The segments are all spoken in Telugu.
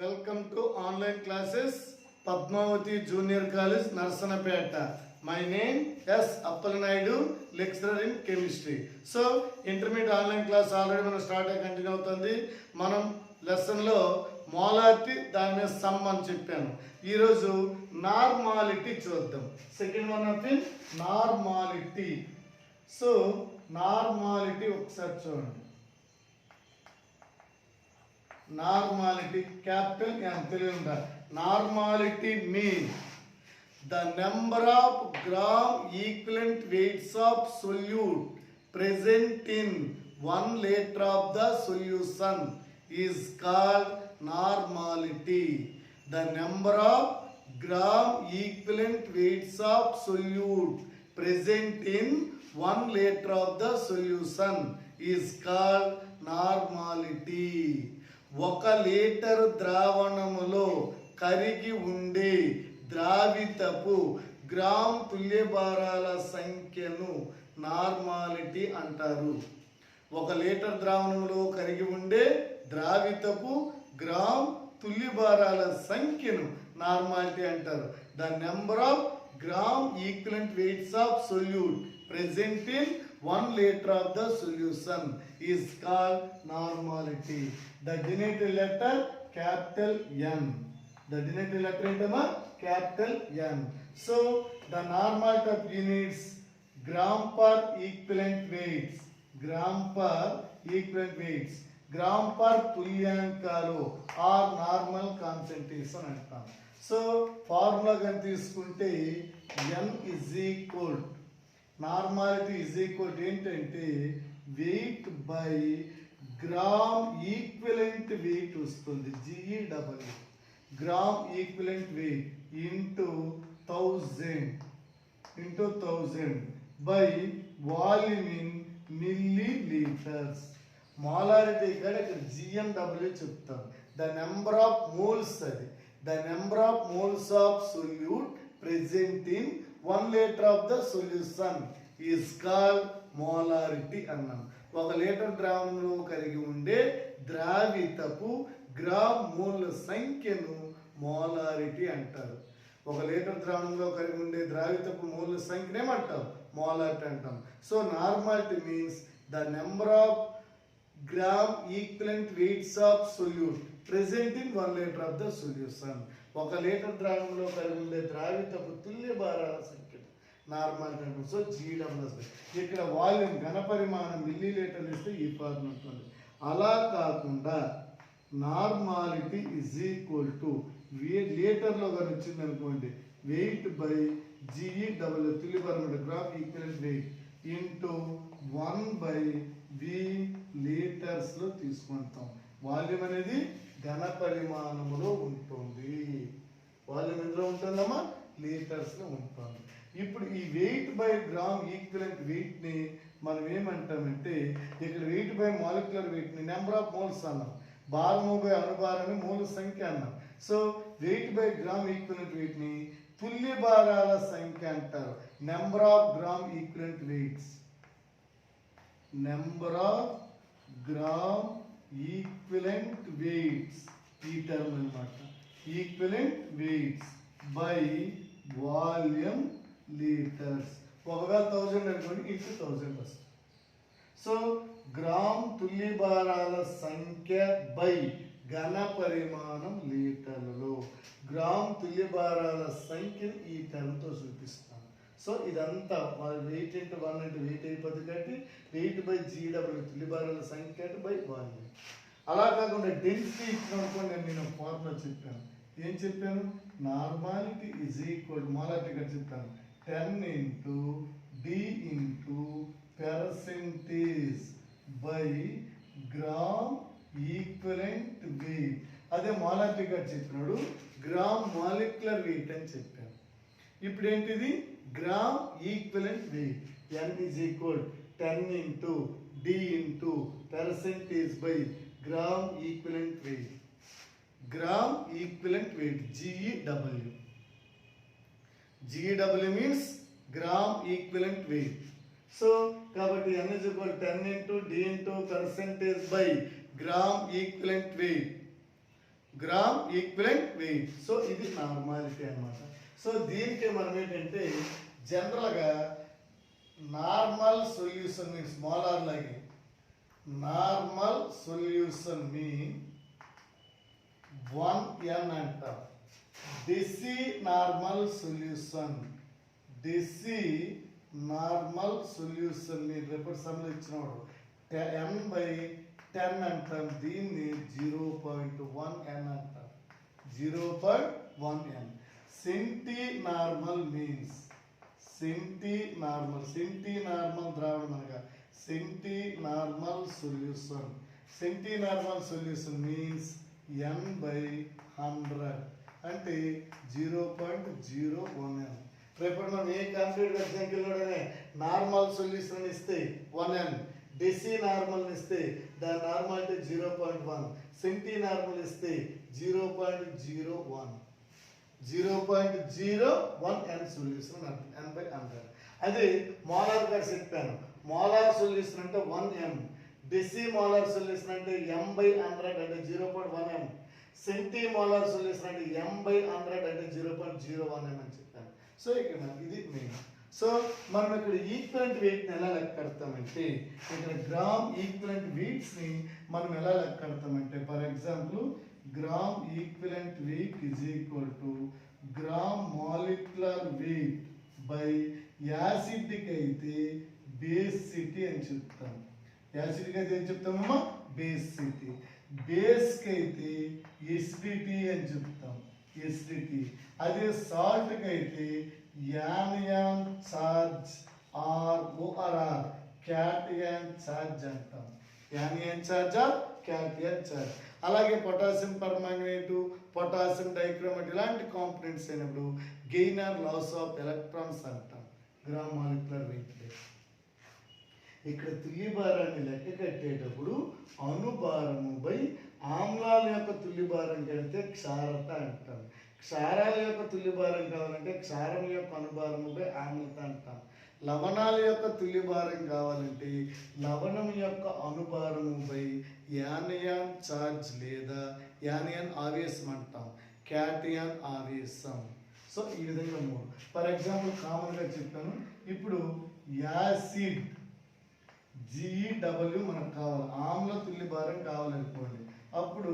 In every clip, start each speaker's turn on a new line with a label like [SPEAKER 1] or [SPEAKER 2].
[SPEAKER 1] Welcome to online classes, Padmavati Junior College, Narsanapeta. My name is Appalnaidu, lecturer in chemistry. So, intermediate online class already మనం స్టార్ట్ అయ్యి కంటిన్యూ అవుతుంది. మనం లెసన్లో మోలారిటీ దాని మీద సమ్ అని చెప్పాను. ఈరోజు నార్మాలిటీ చూద్దాం. Second one of in normality. So normality ఒకసారి చూడండి. Normality, capital M తెలియదా? Normality means the number of gram equivalent weights of solute present in 1 liter of the solution is called normality. The number of gram equivalent weights of solute present in 1 liter of the solution is called normality. 1 litre ద్రావణములో కరిగి ఉండే ద్రావితపు గ్రామ్ తుల్యభారాల సంఖ్యను నార్మాలిటీ అంటారు. 1 లీటర్ ద్రావణంలో కరిగి ఉండే ద్రావితపు గ్రామ్ తుల్యభారాల సంఖ్యను నార్మాలిటీ అంటారు. The number of gram equivalent weights of solute present in 1 liter of the solution is called normality. The denominator letter capital N. The denominator letter is capital N. So the normality of units gram per equivalent weights. Gram per equivalent weights. Gram per tulyankalu or normal concentration antam. So formula gan తీసుకుంటే N is equal normality is equal ఏంటంటే weight by gram equivalent weight వస్తుంది. GEW gram equivalent weight into 1000 by volume in millilitres. Molarity ఇక్కడ GMW చెప్తాం. ద నెంబర్ ఆఫ్ మోల్స్, అది the number of moles of solute present in 1 liter of the solution is called molarity అన్నాం. 1 లీటర్ ద్రావణంలో కలిగి ఉండే ద్రావితపు గ్రామ్ మోల్ సంఖ్యను మోలారిటీ అంటారు. 1 లీటర్ ద్రావణంలో కలిగి ఉండే ద్రావితపు మోల్ సంఖ్యను ఏమంటాం? మోలారిటీ అంటాం. So normality means the number of gram equivalent weights of solute present in 1 litre of the solution. 1 litre ద్రావణంలో కలిగి ఉండే ద్రావితపు తుల్య భారాల సంఖ్య నార్మాలిటీ అంటాం. So GWS. ఇక్కడ వాల్యూమ్ ఘనపరిమాణం మిల్లీ లీటర్లు ఇస్తే ఈ ఫార్ములా ఉంటుంది. అలా కాకుండా నార్మాలిటీ ఈజ్ ఈక్వల్ టు లీటర్లో కానీ వచ్చింది అనుకోండి, వెయిట్ బై GEW తుల్య భారం gram equivalent weight into 1/V లీటర్స్లో తీసుకుంటాం. వాల్యూమ్ అనేది ఘన పరిమాణములో ఉంటుంది. వాల్యూమ్ ఎందులో ఉంటుందమ్మా? లీటర్స్లో ఉంటుంది. ఇప్పుడు ఈ వెయిట్ బై గ్రామ్ ఈక్వలెంట్ వెయిట్ని మనం ఏమంటామంటే, ఇక్కడ వెయిట్ బై మాలిక్యులర్ వెయిట్ని నెంబర్ ఆఫ్ మోల్స్ అన్నాం, భారము బై అణుభారాన్ని మూల సంఖ్య అన్నాం. So weight by gram equivalent వెయిట్ని తుల్య భారాల సంఖ్య అంటారు. Number of gram equivalent weights, number of gram equivalent weights, ఈ టర్మ్ అనమాట. Equivalent weights by volume litres. ఒకవేళ 1000 అనుకోండి, ఇంటూ 1000 వస్తుంది. సో గ్రామ్ తుల్య భారాల సంఖ్య బై ఘన పరిమాణం లీటర్లలో. గ్రామ్ తుల్య భారాల సంఖ్యను ఈ టర్మ్తో చూపిస్తాను. సో ఇదంతా వెయిట్ ఇంటూ 1 అంటే వెయిట్ అయిపోతుంది కాబట్టి వెయిట్ బై GW తుల్య భారాల సంఖ్య బై వాల్యూమ్. అలా కాకుండా డెన్సిటీ ఇచ్చిన అనుకోండి, నేను ఫార్ములా చెప్పాను. ఏం చెప్పాను? నార్మాలిటీ ఈజ్ ఈక్వల్ మోలారిటీ ఇక్కడ చెప్తాను 10 into D into percentage by gram equivalent wait. అదే మోలారిటీ గారు చెప్పినాడు గ్రామ్ మాలిక్యులర్ వెయిట్ అని చెప్పాను. ఇప్పుడు ఏంటిది? Gram equivalent wait. N is equal 10 into D into percentage by gram equivalent wait. Gram equivalent wait GEW. GEW means gram equivalent weight. So కాబట్టి N is equal 10 into D into percentage by gram equivalent weight. Gram equivalent weight. So ఇది నార్మాలిటీ అన్నమాట. సో దీనికి మనం ఏంటంటే జనరల్గా normal solution means small or లాగే నార్మల్ సొల్యూషన్ మీన్ 1n అంటాం. డెసి నార్మల్ సొల్యూషన్ మీరు రేపటి సమయంలో ఇచ్చినప్పుడు n/10 అంటాం. దీన్ని 0.1n అంటాం. 0.1n. Centi normal means centi normal ద్రావణం అనగా centi normal solution means n/100 అంటే 0.01n. రేపటి మనం ఏ కాంక్రీట్ సంఖ్యలోనే నార్మల్ సొల్యూషన్ ఇస్తే 1n, డెసి నార్మల్ ఇస్తే దాని నార్మాలిటీ 0.1, సెంటీ నార్మల్ ఇస్తే 0.01 n సొల్యూషన్ n/100. అదే మోలార్ గారు చెప్పాను. మోలార్ సొల్యూషన్ అంటే 1m, డెసి మోలార్ సొల్యూషన్ అంటే m/100 అంటే 0.1m, సెంటీ మోలార్ సొల్యూషన్ అంటే m/100 అంటే 0.01m అని చెప్పాను. సో ఇక్కడ ఇది మెయిన్. సో మనం ఇక్కడ ఈక్వలెంట్ వెయిట్ ని ఎలా లెక్క కడతామంటే ఇక్కడ గ్రామ్ ఈక్వలెంట్ వెయిట్స్ ని మనం ఎలా లెక్క కడతామంటే for example gram equivalent weight is equal to gram molecular weight by యాసిడ్కి అయితే బేసిటీ అని చెప్తాం. యాసిడ్కి అయితే ఏం చెప్తామమ్మా? బేసిటీ. బేస్కి అయితే ఎసిడిటీ అని చెప్తాం. ఎసిడిటీ. అదే సాల్ట్కి అయితే anion charge ORR cation charge అంటాం. Anion charge cation charge. అలాగే పొటాషియం పర్మాంగనేట్, పొటాషియం డైక్రోమేట్ ఇలాంటి కాంపోనెంట్స్ అయినప్పుడు gain or loss of electrons అంటాం. Gram molecular weight. ఇక్కడ తుల్యభారాన్ని లెక్క కట్టేటప్పుడు అణుభారము బై ఆమ్లాల యొక్క తుల్యభారం కడితే క్షారత అంటాం. క్షారాల యొక్క తుల్యభారం కావాలంటే క్షారం యొక్క అణుభారము బై ఆమ్లత అంటాం. లవణాల యొక్క తుల్యభారం కావాలంటే లవణం యొక్క అణుభారము బై యానియాన్ ఛార్జ్ లేదా యానియన్ ఆవేశం అంటాం. క్యాటియన్ ఆవేశం. సో ఈ విధంగా మూడు. ఫర్ ఎగ్జాంపుల్ కామన్గా చెప్పాను. ఇప్పుడు యాసిడ్ GW మనకు కావాలి, ఆమ్ల తుల్యభారం కావాలనుకోండి. అప్పుడు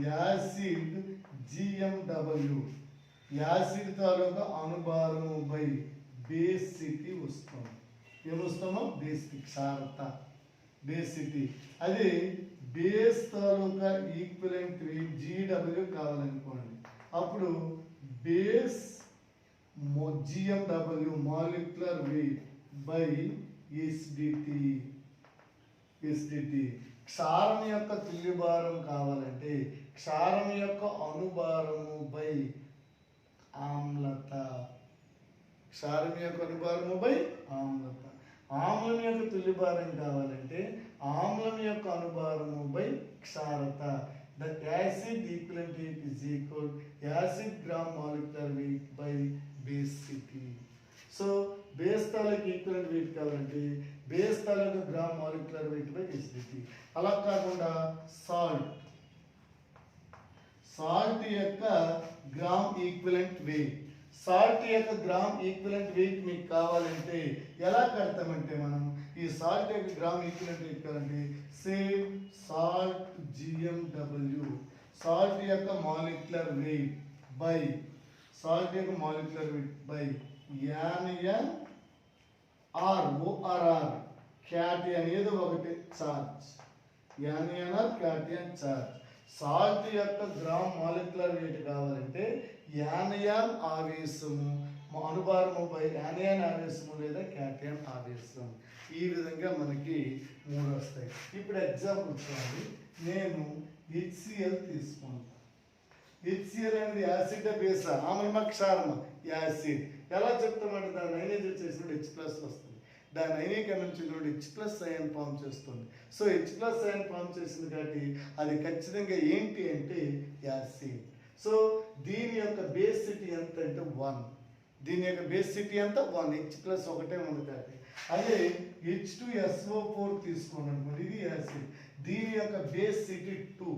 [SPEAKER 1] యాసిడ్ GMW యాసిడ్ తాలూకా అణుభారము బై బేసిటీ వస్తాం. ఏమొస్తామో? బేసిటీ, క్షారత, బేసిటీ. అదే బేస్ తాలూకా ఈక్వలెంట్ GW కావాలనుకోండి. అప్పుడు base GMW molecular weight by acidity. క్షారం యొక్క తుల్యభారం కావాలంటే క్షారం యొక్క అణుభారము బై ఆమ్లత. క్షారం యొక్క అణుభారము బై ఆమ్లత. ఆమ్లం యొక్క తుల్యభారం కావాలంటే ఆమ్లం యొక్క అణుభారము by Ksharata. The acid equivalent weight is equal acid gram molecular weight by basicity. So base తాలూకు ఈక్వలెంట్ వెయిట్ కావాలంటే బేస్ తాలూకు gram molecular weight by acidity. అలా కాకుండా సాల్ట్ యొక్క గ్రామ్ ఈక్వలెంట్ వెయిట్ మీకు కావాలంటే ఎలా కడతామంటే మనం ఈ సాల్ట్ యొక్క గ్రామ్ ఈక్వలెంట్ వెయిట్ కావాలంటే సేమ్ సాల్ట్ GMW సాల్ట్ యొక్క molecular weight by anion ORR cation ఏదో ఒకటి charge. Anion or cation charge. Salt యొక్క గ్రామ్ మాలిక్యులర్ వెయిట్ కావాలంటే యానియన్ ఆవేశము అణుభారము బై యానియన్ ఆవేశము లేదా క్యాటియన్ ఆవేశం. ఈ విధంగా మనకి మూడు వస్తాయి. ఇప్పుడు ఎగ్జాంపుల్ చూడండి. నేను HCl తీసుకుంటాను. HCl అనేది యాసిడ్ బేసా ఆమ్లమా క్షారమా? యాసిడ్. ఎలా చెప్తామంటే దాని అయనైజ్ వచ్చేసినప్పుడు H+ వస్తుంది. దాని అయనీకరణ చెందినప్పుడు H+ అయాన్ ఫామ్ చేస్తుంది. సో H+ అయాన్ ఫామ్ చేసింది కాబట్టి అది ఖచ్చితంగా ఏంటి అంటే యాసిడ్. సో దీని యొక్క బేసిటీ ఎంత అంటే 1. దీని యొక్క బేసిటీ ఎంత 1. H+ ఒకటే ఉంది కాబట్టి. అదే H2SO4 తీసుకోండి అనుకోండి, ఇది యాసిడ్. దీని యొక్క బేసిటీ 2.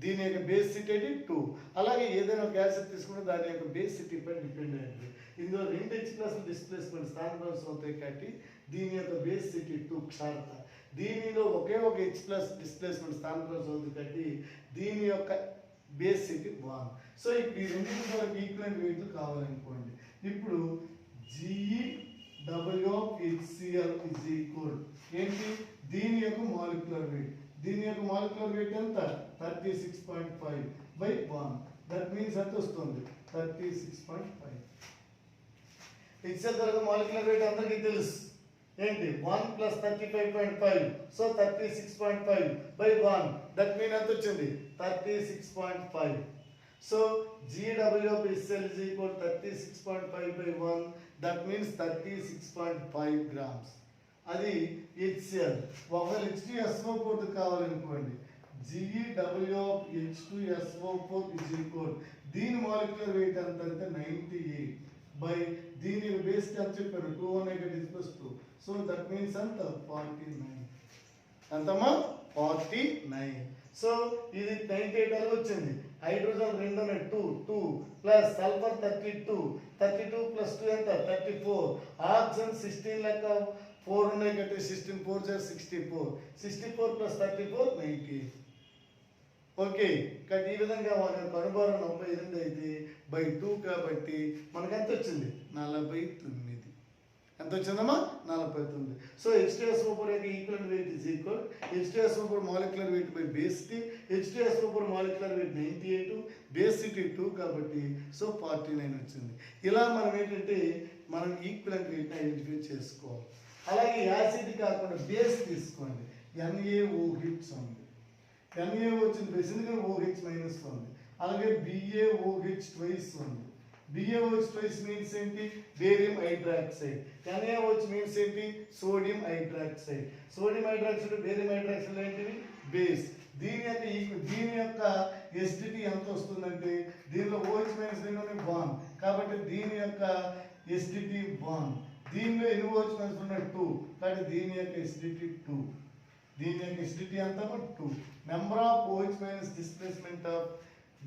[SPEAKER 1] దీని యొక్క బేసిసిటీ 2. అలాగే ఏదైనా ఒక యాసిడ్ తీసుకుంటే దాని యొక్క బేసిసిటీ పై డిపెండ్ అయ్యింది. ఇందులో 2 H+ డిస్ప్లేస్మెంట్ స్థానభ్రంశం అవుతాయి కాబట్టి దీని యొక్క బేసిసిటీ 2 క్షారత. దీనిలో ఒకే ఒక H+ డిస్ప్లేస్మెంట్ స్థానభ్రంశం అవుతుంది కాబట్టి దీని యొక్క బేసిసిటీ 1. సో ఇప్పుడు ఈ రెండింటి వరకు ఈక్వలెంట్ వెయిట్లు కావాలనుకోండి. ఇప్పుడు GeWHCl is equal ఏంటి దీని యొక్క మాలిక్యులర్ వెయిట్. దీని యొక్క మాలిక్యులర్ వెయిట్ ఎంత 36.5 by 1. దట్ మీన్స్ ఎంత వస్తుంది 36.5. HCl తర్వాత మాలిక్యులర్ వెయిట్ అందరికీ తెలుసు ఏంటి 1 + 35.5. So 36.5 by 1. దట్ మీన్ ఎంత వచ్చింది 36.5. So GWHCl is equal 36.5 by 1. That means 36.5 grams. అది HCl. ఒకవేళ H2SO4 కావాలనుకోండి GeWH2SO4 is equal దీని మాలిక్యులర్ వెయిట్ ఎంత అంటే 98 by దీని బేస్ ఎంత చెప్పారు 2 సో దట్ మీన్స్ అంత 49. ఎంతమ్మా 49. సో ఇది 98 అని వచ్చింది. హైడ్రోజన్ 2 ఉన్నాయి 2 ప్లస్ సల్ఫర్ 32 ప్లస్ 2 ఎంత 34. ఆక్సిజన్ 16 లెక్క 4 ఉన్నాయి కాబట్టి 16 4 64 ప్లస్ 34 90. ఓకే కాబట్టి ఈ విధంగా మనకు అనుభవం 98 అయితే బై 2 కాబట్టి మనకు ఎంత వచ్చింది 49. ఎంత వచ్చిందమ్మా 49. సో H2SO4 యొక్క equivalent weight is equal H2SO4 molecular weight by basicity. H2SO4 molecular weight 98, basicity 2 కాబట్టి సో 49 వచ్చింది. ఇలా మనం ఏంటంటే మనం ఈక్వలెంట్ వెయిట్ని ఐడెంటిఫై చేసుకోవాలి. అలాగే యాసిడ్ కాకుండా బేస్ తీసుకోండి. NaOH ఉంది. NaO వచ్చింది బేసిక్గా OH మైనస్ ఉంది. అలాగే BaOH ట్వైస్ ఉంది. BaOH twice means ఏంటి బేరియం హైడ్రాక్సైడ్. NaOH means ఏంటి sodium hydroxide. Sodium hydroxide barium hydroxide ఏంటివి బేస్. దీని యొక్క ఎసిడిటీ ఎంత వస్తుందంటే దీనిలో OH మైనస్ దీనిలోనే బాండ్ కాబట్టి దీని యొక్క ఎసిడిటీ 1. దీనిలో ఎన్ని OH మైనస్ ఉన్నాయి 2 కాబట్టి దీని యొక్క ఎసిడిటీ 2. దీని యొక్క ఎసిడిటీ ఎంత 2. Number of OH minus displacement of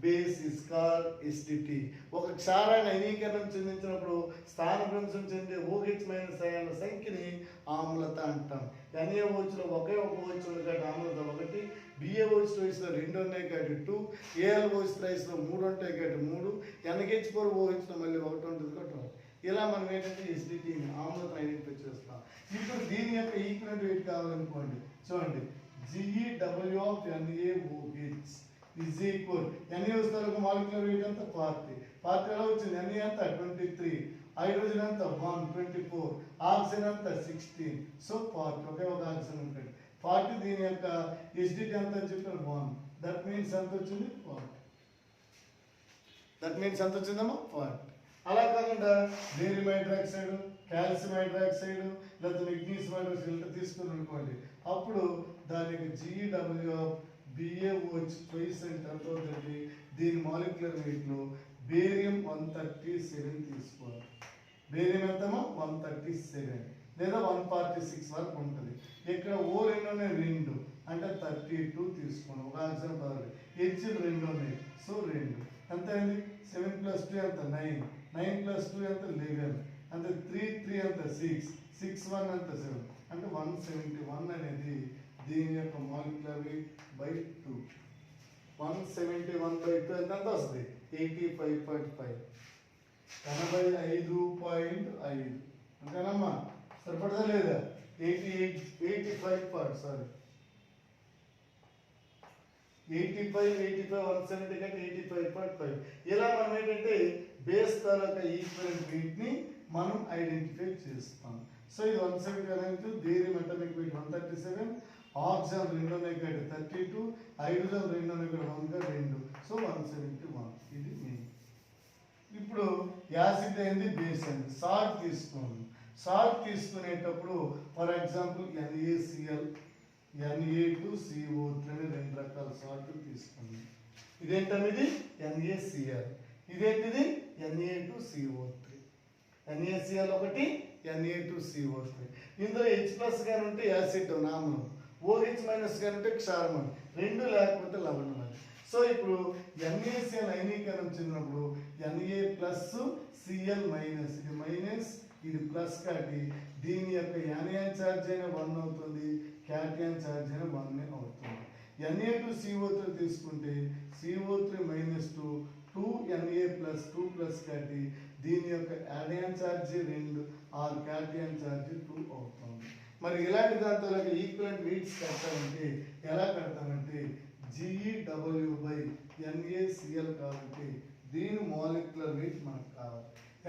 [SPEAKER 1] base is called acidity. ఒక క్షారాన్ని అయనీకరణం చెందించినప్పుడు స్థానభ్రంశం చెందే OH మైనస్ అయాన్ల సంఖ్యని ఆమ్లత అంటాం. NaOHలో ఒకే ఒక OH ఉంది కాబట్టి ఆమ్లత 1. BaOH ట్వైస్లో 2 ఉన్నాయి కాబట్టి 2. AlOH థ్రైస్లో 3 ఉంటాయి కాబట్టి 3. NH4OHలో మళ్ళీ 1 ఉంటుంది కాబట్టి 1. ఇలా మనం ఏంటంటే ఎసిడిటీని ఆమ్లతను ఐడెంటిఫై చేస్తాం. ఇప్పుడు దీని యొక్క ఈక్వలెంట్ వెయిట్ కావాలనుకోండి చూడండి GeWH is equal NaOH తాలూకు మాలిక్యులర్ వెయిట్ ఎంత 40 ఎలా వచ్చింది Na ఎంత 23, హైడ్రోజన్ ఎంత 1 24, ఆక్సిజన్ ఎంత 16. సో 40 ఒకే ఒక ఆక్సిజన్ ఉంటుంది 40. దీని యొక్క ఎసిడిటీ ఎంత అని చెప్పారు 1. దట్ మీన్స్ ఎంత వచ్చింది 40. దట్ మీన్స్ ఎంత వచ్చిందమ్మా 40. అలా కాకుండా బేరియం హైడ్రాక్సైడ్, కాల్షియం హైడ్రాక్సైడ్ లేదా మెగ్నీషియం హైడ్రాక్సైడ్ తీసుకుని అనుకోండి అప్పుడు దాని యొక్క BaOH ట్వైస్ అంటే ఎంత అవుతుంది దీని మాలిక్యులర్ వెయిట్లో బేరియం 137 తీసుకోవాలి. బేరియం ఎంతమో 137 లేదా 146 వరకు ఉంటుంది. ఇక్కడ O 2 అంటే 32 తీసుకోండి. ఒక ఆన్సర్ బదులు H 2 ఉన్నాయి సో 2 ఎంత అయింది 7 + 2 ఎంత 9 + 2 ఎంత 11 అంటే 3 ఎంత 6 1 ఎంత 7 అంటే 171 అనేది దీని యొక్క మాలిక్యులర్ వెయిట్ బై 2. 171 by 2 ఎంత వస్తుంది 85.5. 85.5 అంతేనమ్మా సరిపడదా లేదా 85 సారీ 170 కంటే 85.5. ఇలా మనం ఏంటంటే బేస్ తాలూకా ఈక్వలెంట్ వెయిట్ ని మనం ఐడెంటిఫై చేస్తాం. సో ఇది 170 బేరియం అటామిక్ వెయిట్ 137, ఆక్సిజన్ 2 ఉన్నాయి కాబట్టి 32, హైడ్రోజన్ 2 ఉన్నాయి కాబట్టి 1 2 సో 171. ఇది మెయిన్. ఇప్పుడు యాసిడ్ అయింది బేస్ అయింది. సాల్ట్ తీసుకోండి. సాల్ట్ తీసుకునేటప్పుడు ఫర్ ఎగ్జాంపుల్ NaCl, Na2CO3 అనే 2 రకాల సాల్ట్ తీసుకోండి. ఇదేంటనేది NaCl, ఇదేంటిది Na2CO3. NaCl ఒకటి Na2CO3. ఇందులో H+ గాని ఉంటే యాసిడ్ నామం, OH మైనస్ గాని ఉంటే క్షారమం, 2 లేకపోతే లవణం. సో ఇప్పుడు NaCl అయనీకరణం చెందినప్పుడు Na plus Cl minus, ఇది మైనస్ ఇది ప్లస్ కాబట్టి దీని యొక్క యానియన్ ఛార్జ్ అయిన 1 అవుతుంది, క్యాటియన్ ఛార్జ్ అయిన 1 అవుతుంది. Na2CO3 తీసుకుంటే CO3 minus 2 Na plus 2 plus కాబట్టి దీని యొక్క యానియన్ ఛార్జ్ 2 ఆర్ క్యాటియన్ ఛార్జ్ 2 అవుతుంది. మరి ఇలాంటి దాంతో ఈక్వలెంట్ వెయిట్స్ కడతామంటే ఎలా కడతామంటే GeW బై NaCl కాబట్టి దీని మాలిక్యులర్ వెయిట్ మనకు కావాలి.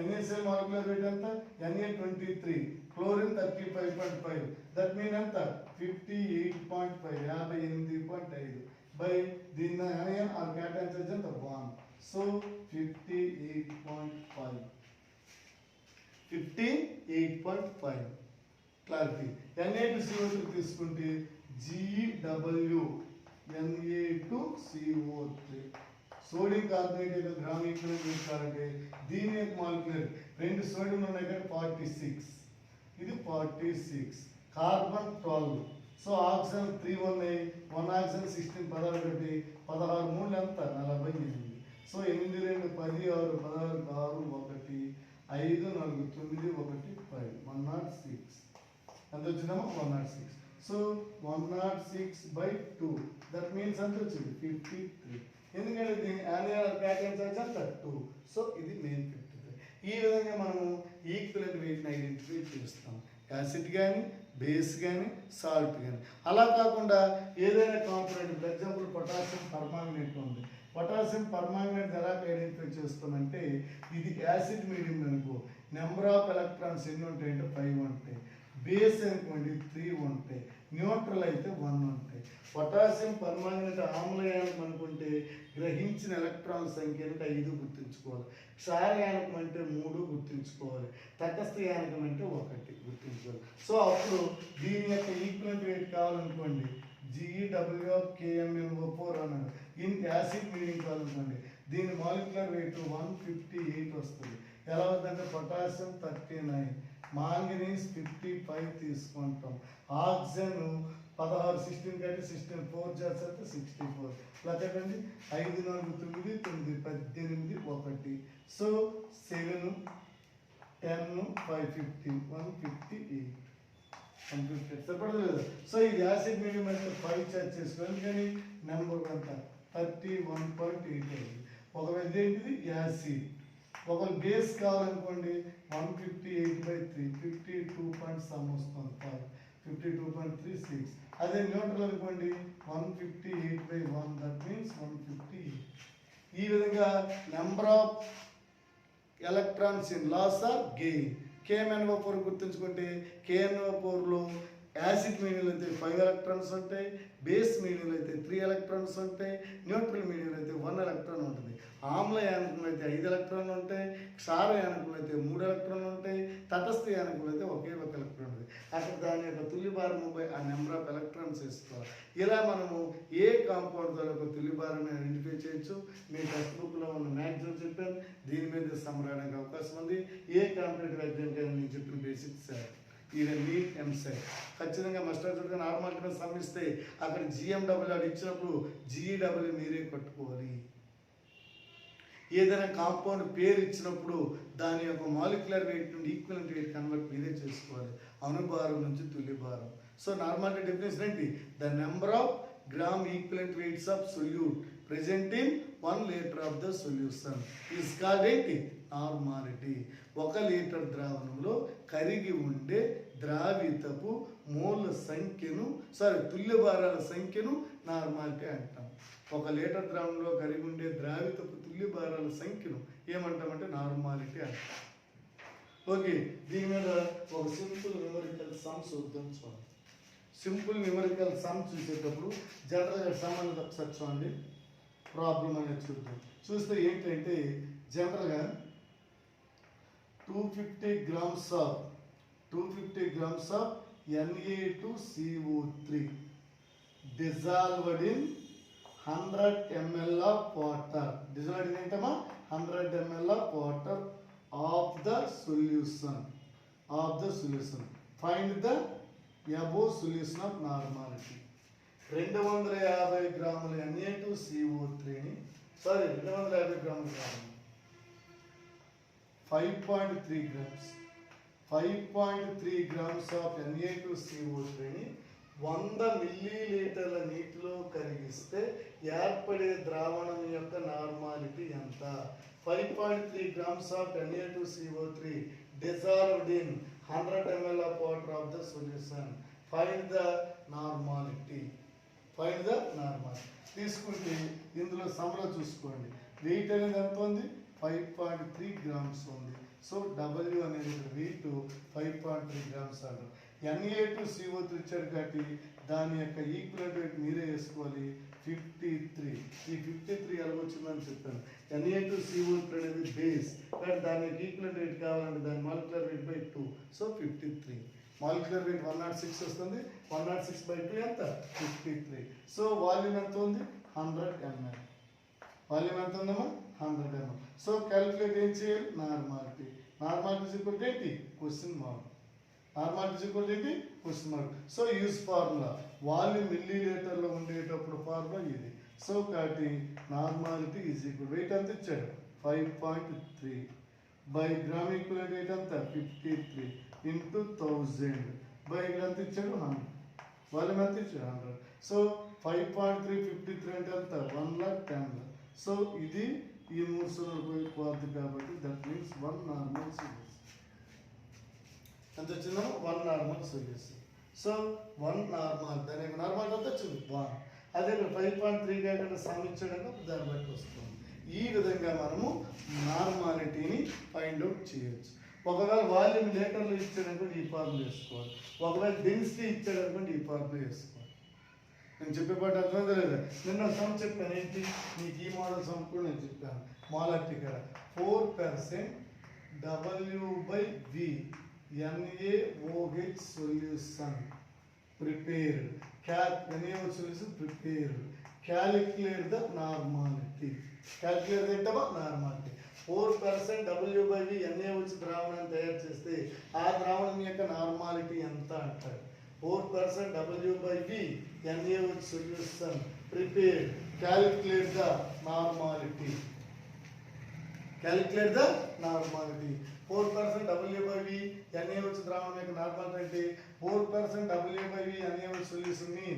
[SPEAKER 1] NaCl మాలిక్యులర్ వెయిట్ ఎంత? Na23, క్లోరిన్ 35.5, దట్ మీన్ ఎంత? 58.5, 58.5 బై దీని అయాన్ ఆర్ క్యాటయన్ ఛార్జ్ ఎంత? 1. So 58.5, 58.5 clarity. Na2CO3 తీసుకుంటే GW Na2CO3 సోడియం కార్బోనేట్ యొక్క గ్రామ్ ఈక్వలెంట్ తీసుకోవాలంటే దీని యొక్క మాలిక్యులర్ 2 సోడియం ఉన్నాయి కానీ 46, ఇది 46, కార్బన్ 12, సో ఆక్సిజన్ 3 ఉన్నాయి, 1 ఆక్సిజన్ 16, 16 ఒకటి 16 3 ఎంత? 48. సో 8 2 10 6 16 6 1 5 4 9 1 5 106 ఎంత వచ్చిందమ్మా? 106. సో 106/2 దట్ మీన్స్ ఎంత వచ్చింది? 53. ఎందుకంటే దీని యాన్యువల్ క్యాటయన్ ఛార్జ్ ఎంత? 2. సో ఇది మెయిన్ 53. ఈ విధంగా మనము ఈక్వలెంట్ వెయిట్ని ఐడెంటిఫై చేస్తాం, యాసిడ్ కానీ బేస్ కానీ సాల్ట్ కానీ. అలా కాకుండా ఏదైనా component, for example potassium permanganate ఉంది, పొటాషియం పర్మాంగనేట్ ఎలా ఐడెంటిఫై చేస్తామంటే ఇది యాసిడ్ మీడియం అనుకో, నెంబర్ ఆఫ్ ఎలక్ట్రాన్స్ ఎన్ని ఉంటాయంటే 5 ఉంటాయి, బేస్ అనుకోండి 3 ఉంటాయి, న్యూట్రల్ అయితే 1 ఉంటాయి. పొటాషియం పర్మాంగనేట్ ఆమ్లయానం అనుకుంటే గ్రహించిన ఎలక్ట్రాన్ సంఖ్య అంటే 5 గుర్తుంచుకోవాలి, క్షారయానకం అంటే 3 గుర్తుంచుకోవాలి, తటస్థ యానకం అంటే 1 గుర్తుంచుకోవాలి. సో అప్పుడు దీని యొక్క ఈక్వలెంట్ వెయిట్ కావాలనుకోండి GeWKMnO4 అన్నాడు. దీనికి యాసిడ్ మీడియం కావాలనుకోండి దీని మాలిక్యులర్ వెయిట్ 158 వస్తుంది. ఎలా అవుతుందంటే పొటాషియం 39, మాంగనీస్ 55 తీసుకుంటాం, ఆక్సిజన్ 16 16 కాబట్టి 16 4 చేస్తే 64, లెక్కండి 5 4 9 9 18 1. సో 7 10 5 15 158 సరిపడలేదు. సో ఇది యాసిడ్ మీడియం అంటే 5 చార్జ్ చేసుకోవాలి కానీ నెంబర్ ఎంత? 31.8 అయింది. ఒకవేళ ఏంటిది యాసిడ్, ఒకవేళ బేస్ కావాలనుకోండి 158/3 52.some వస్తుంది 52.36. అదే న్యూట్రల్ అనుకోండి 158/1 దట్ మీన్స్ 158. ఈ విధంగా number of electrons in loss or gain. KMnO4 గుర్తుంచుకుంటే KNO4లో యాసిడ్ మీడియంలో అయితే 5 ఎలక్ట్రాన్స్ ఉంటాయి, బేస్ మీడియంలో అయితే 3 ఎలక్ట్రాన్స్ ఉంటాయి, న్యూట్రల్ మీడియంలో అయితే 1 ఎలక్ట్రాన్ ఉంటుంది, ఆమ్ల యానకంలో అయితే 5 ఎలక్ట్రాన్లు ఉంటాయి, క్షార యానకంలో అయితే 3 ఎలక్ట్రాన్లు ఉంటాయి, తటస్థ యానకంలో అయితే ఒకే 1 ఎలక్ట్రాన్ ఉంటుంది. అక్కడ దాని యొక్క తుల్యభారం బై ఆ నెంబర్ ఆఫ్ ఎలక్ట్రాన్స్ వేసుకోవాలి. ఇలా మనము ఏ కాంపౌండ్ ద్వారా ఒక తుల్యభారాన్ని ఐడెంటిఫై చేయొచ్చు. మీ టెక్స్ట్ బుక్లో ఉన్న మ్యాక్సిమం చెప్పాను, దీని మీద సమరానికి అవకాశం ఉంది. ఏ కాంపిటేటివ్ ఎగ్జామ్ కైనా నేను చెప్పిన బేసిక్స్ ఈవెన్ నీట్ ఎంసెట్ ఖచ్చితంగా మస్టర్ చూడగా నార్మల్ కింద సమ్మిస్తే అక్కడ GMW అది ఇచ్చినప్పుడు GW మీరే కట్టుకోవాలి. ఏదైనా కాంపౌండ్ పేరు ఇచ్చినప్పుడు దాని యొక్క మాలిక్యులర్ వెయిట్ నుండి ఈక్వలెంట్ వెయిట్ కన్వర్ట్ మీరే చేసుకోవాలి, అణుభారం నుంచి తుల్యభారం. సో నార్మాలిటీ డెఫినేషన్ ఏంటి? The number of gram equivalent weights of solute present in 1 litre of the solution is called ఏంటి? నార్మాలిటీ. 1 లీటర్ ద్రావణంలో కరిగి ఉండే ద్రావితపు మోల్ సంఖ్యను తుల్యభారాల సంఖ్యను నార్మాలిటీ అంటాం. 1 లీటర్ ద్రావణంలో కరిగి ఉండే ద్రావితపు తుల్యభారాల సంఖ్యను ఏమంటామంటే నార్మాలిటీ అంటాం. ఓకే, దీని మీద ఒక సింపుల్ న్యూమరికల్ సమ్ చూద్దాం. చూడండి, సింపుల్ న్యూమరికల్ సమ్ చూసేటప్పుడు జనరల్గా సమ్ అనేది ఒకసారి చూడండి, ప్రాబ్లం అనేది చూద్దాం. చూస్తే ఏంటంటే జనరల్గా 250 grams of Na2CO3 dissolved in 100 ml of water. Dissolved in ఏంటమ్మా? 100 ml of water of the solution. Find the above solution of normality. 250 గ్రాముల Na2CO3ని, సారీ 250 గ్రాములు కాదు, 5.3 grams, 5.3 grams ఆఫ్ Na2CO3ని 100 మిల్లీలీటర్ల నీటిలో కరిగిస్తే ఏర్పడే ద్రావణం యొక్క నార్మాలిటీ ఎంత? 5.3 grams of Na2CO3 dissolved in 100 ml of water of the solution. Find the normality. Find the normality. తీసుకుంటే ఇందులో సమలో చూసుకోండి, వెయిట్ అనేది ఎంత ఉంది? 5.3 grams ఉంది. సో W అనేది వెయిట్ 5.3 grams అంటారు. Na2CO3 ఇచ్చారు కాబట్టి దాని యొక్క ఈక్వలెంట్ వెయిట్ మీరే వేసుకోవాలి, 53. ఈ 53 ఎలా వచ్చిందని చెప్పాను. Na2CO3 అనేది బేస్, కానీ దాని యొక్క ఈక్వలెంట్ వెయిట్ కావాలంటే దాని molecular weight by 2, so 53. Molecular weight 106 వస్తుంది, 106/2 ఎంత? 53. సో వాల్యూమ్ ఎంత ఉంది? 100 ml. వాల్యూమ్ ఎంత ఉందమ్మా? 100 ml. సో క్యాలిక్యులేట్ ఏం చేయాలి? Normality. Normality is equal to ఏంటి? Question mark. Normality is equal to ఏంటి? Question mark. So use formula, volume మిల్లీలీటర్లో ఉండేటప్పుడు ఫార్ములా ఇది. సో కాబట్టి నార్మాలిటీ ఈజ్ ఈక్వల్, వెయిట్ ఎంత ఇచ్చాడు? 5.3 బై గ్రామ్ ఈక్వలెంట్ వెయిట్ ఎంత? 53 ఇంటూ 1000 బై ఇక్కడ ఎంత ఇచ్చాడు? 100. వాల్యూమ్ ఎంత ఇచ్చాడు? 100. సో 5.3 53 అంటే ఎంత? 110. సో ఇది ఈ 300 పోతుంది కాబట్టి దట్ మీన్స్ 1 నార్మల్ సొల్యూషన్. ఎంత వచ్చిందా? 1 నార్మల్ సొల్యూషన్. సో 1 నార్మల్, దాని యొక్క నార్మల్ ఎంత వచ్చింది? 1. అదే 5.3 కాకుండా సమ్ ఇచ్చాడంటే దాన్ని బట్టి వస్తుంది. ఈ విధంగా మనము నార్మాలిటీని ఫైండ్ అవుట్ చేయొచ్చు. ఒకవేళ వాల్యూమ్ లీటర్లు ఇచ్చాడనుకోండి ఈ ఫార్ములా వేసుకోవాలి, ఒకవేళ డెన్సిటీ ఇచ్చాడనుకోండి ఈ ఫార్ములా వేసుకోవాలి. నేను చెప్పే పాటు అర్థమైందా లేదా? నిన్న సమ్ చెప్పాను ఏంటి, నీకు ఈ మోడల్ సమ్ కూడా నేను చెప్పాను. మాలార్టీ కదా 4% W/V NaOH solution prepared. NaOH solution prepared. Calculate the normality. Calculate ఏంటమ్మా? నార్మాలిటీ. 4% W/V NaOH ద్రావణాన్ని తయారు చేస్తే ఆ ద్రావణం యొక్క నార్మాలిటీ ఎంత అంటారు? 4% W/V NaOH solution prepared. Calculate the normality. Calculate the normality. 4% W/V NaOH ద్రావణం యొక్క నార్మాలిటీ అంటే 4% W/V NaOH సొల్యూషన్ ని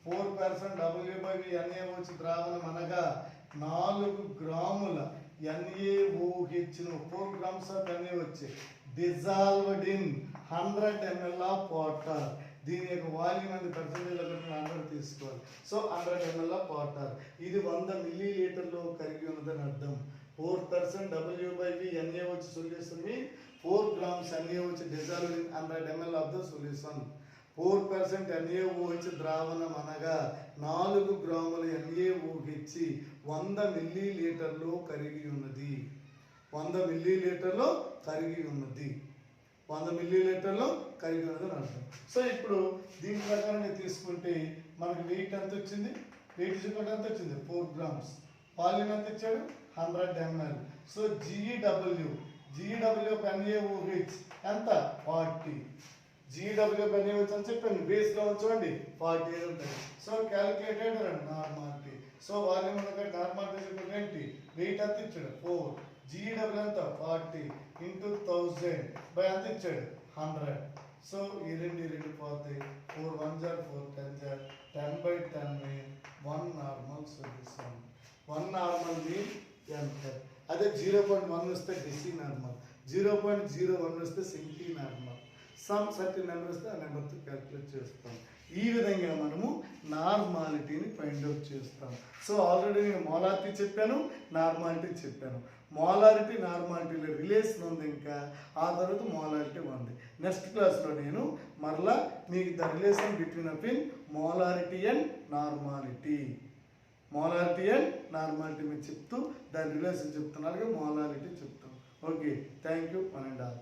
[SPEAKER 1] 4% W/V NaOH ద్రావణం అనగా 4 గ్రాముల NaOH, 4 grams of NaOH dissolved in 100 ml of water. దీని యొక్క వాల్యూమ్ అనేది పర్సెంటేజ్ 100 తీసుకోవాలి. So 100 ml of water. ఇది 100 మిల్లీలీటర్లో కరిగి ఉన్నదని అర్థం. 4% W/V NaOH solution means 4 grams NaOH dissolved in 100 ml of the solution. 4% NaOH ద్రావణం అనగా 4 గ్రాముల NaOH 100 మిల్లీలీటర్లో కరిగి ఉన్నది. 100 మిల్లీలీటర్లో కరిగి ఉన్నది. 100 మిల్లీలీటర్లో కరిగి ఉన్నది అని అర్థం. సో ఇప్పుడు దీని ప్రకారం తీసుకుంటే మనకు వెయిట్ ఎంత వచ్చింది? వెయిట్ చూసుకుంటే ఎంత వచ్చింది? 4 grams. వాల్యూమ్ ఎంత ఇచ్చాడు? 100 ml. సో GW NaOH ఎంత? 40. GW NaOH అని చెప్పండి, బేస్ లో ఉంచండి 40 ఉంటుంది. So calculated normality. So volume normality ఏంటి? వెయిట్ ఎంత ఇచ్చాడు? 4. GW ఎంత? 40 ఇంటూ 1000 బై ఎంత ఇచ్చాడు? 100. సో ఈ రెండు పోతాయి. 4 1 4 10 10/10 1 నార్మల్ సొల్యూషన్. 1 నార్మల్ మీన్ ఎంత? అదే 0.1 వస్తే డెసి నార్మల్, 0.01 వస్తే centi normal, some certain number వస్తే ఆ నెంబర్తో క్యాలిక్యులేట్ చేస్తాం. ఈ విధంగా మనము నార్మాలిటీని ఫైండ్ అవుట్ చేస్తాం. సో ఆల్రెడీ నేను మోలారిటీ చెప్పాను, నార్మాలిటీ చెప్పాను. మోలారిటీ నార్మాలిటీలో రిలేషన్ ఉంది, ఇంకా ఆ తర్వాత మోలారిటీ ఉంది. నెక్స్ట్ క్లాస్లో నేను మరలా మీకు the relation between of molarity and normality, molarity and normality మీరు చెప్తూ దాని రిలేషన్ చెప్తున్నారు, మోలారిటీ చెప్తాం. Okay, thank you. 1 and all.